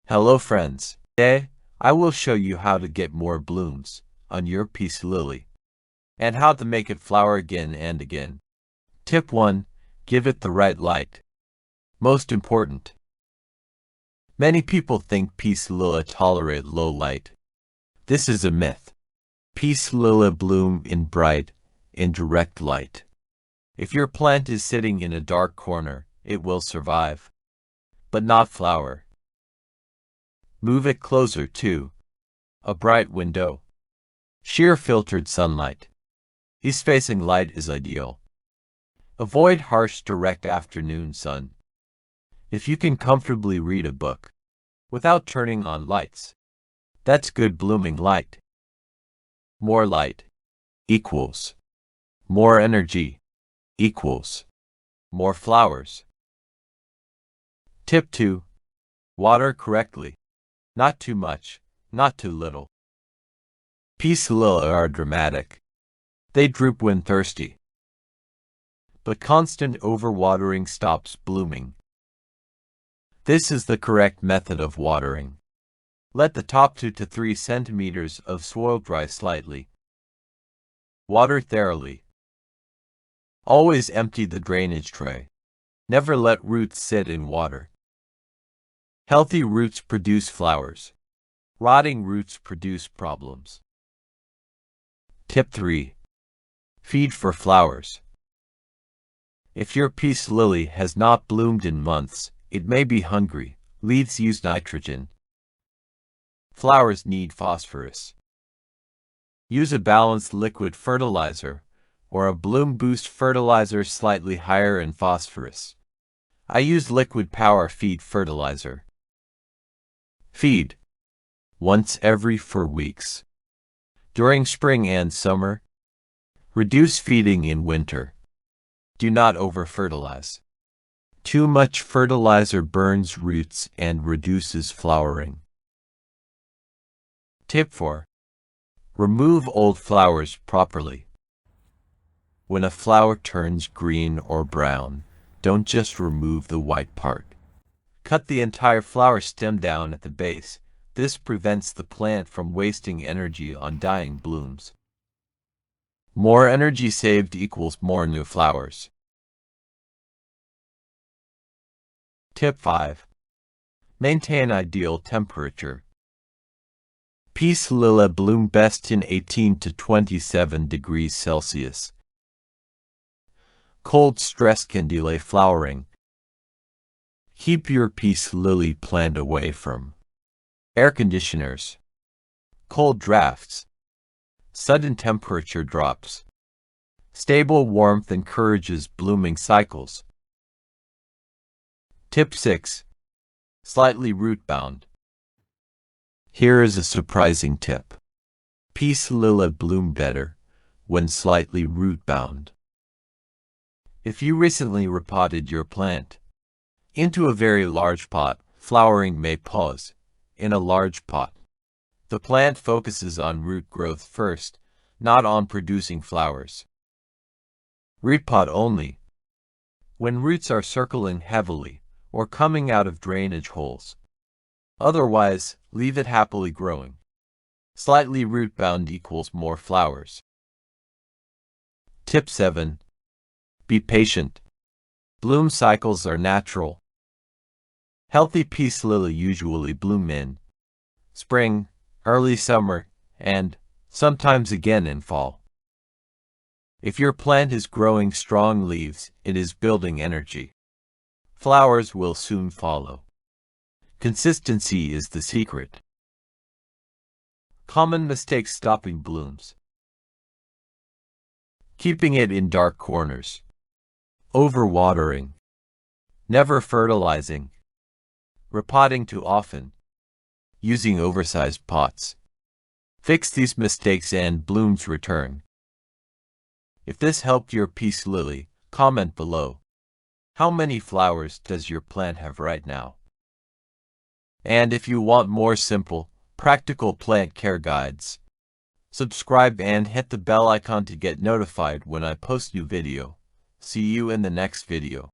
Hello friends, today I will show you how to get more blooms on your peace lily and how to make it flower again and again. Tip 1. Give it the right light. Most important. Many people think peace lily tolerate low light. This is a myth. Peace lily bloom in bright, indirect light. If your plant is sitting in a dark corner, it will survive, but not flower. Move it closer to a bright window. Sheer filtered sunlight. East facing light is ideal. Avoid harsh direct afternoon sun. If you can comfortably read a book without turning on lights, that's good blooming light. More light equals more energy equals more flowers. Tip 2. Water correctly. Not too much, not too little. Peace lily are dramatic. They droop when thirsty. But constant overwatering stops blooming. This is the correct method of watering. Let the top 2 to 3 centimeters of soil dry slightly. Water thoroughly. Always empty the drainage tray. Never let roots sit in water. Healthy roots produce flowers. Rotting roots produce problems. Tip 3. Feed for flowers. If your peace lily has not bloomed in months, it may be hungry. Leaves use nitrogen. Flowers need phosphorus. Use a balanced liquid fertilizer or a bloom boost fertilizer slightly higher in phosphorus. I use liquid power feed fertilizer. Feed once every 4 weeks. During spring and summer, reduce feeding in winter. Do not over-fertilize. Too much fertilizer burns roots and reduces flowering. Tip 4. Remove old flowers properly. When a flower turns green or brown, don't just remove the white part. Cut the entire flower stem down at the base. This prevents the plant from wasting energy on dying blooms. More energy saved equals more new flowers. Tip 5. Maintain ideal temperature. Peace lily bloom best in 18 to 27 degrees Celsius. Cold stress can delay flowering. Keep your peace lily plant away from air conditioners, cold drafts, sudden temperature drops. Stable warmth encourages blooming cycles. Tip 6. Slightly root-bound. Here is a surprising tip. Peace lily bloom better when slightly root-bound. If you recently repotted your plant into a very large pot, flowering may pause. In a large pot, the plant focuses on root growth first, not on producing flowers. Repot only when roots are circling heavily or coming out of drainage holes. Otherwise, leave it happily growing. Slightly root-bound equals more flowers. Tip 7. Be patient. Bloom cycles are natural. Healthy peace lily usually bloom in spring, early summer, and sometimes again in fall. If your plant is growing strong leaves, it is building energy. Flowers will soon follow. Consistency is the secret. Common mistakes stopping blooms. Keeping it in dark corners. Overwatering. Never fertilizing. Repotting too often. Using oversized pots. Fix these mistakes and blooms return. If this helped your peace lily, comment below. How many flowers does your plant have right now? And if you want more simple, practical plant care guides, subscribe and hit the bell icon to get notified when I post new video. See you in the next video.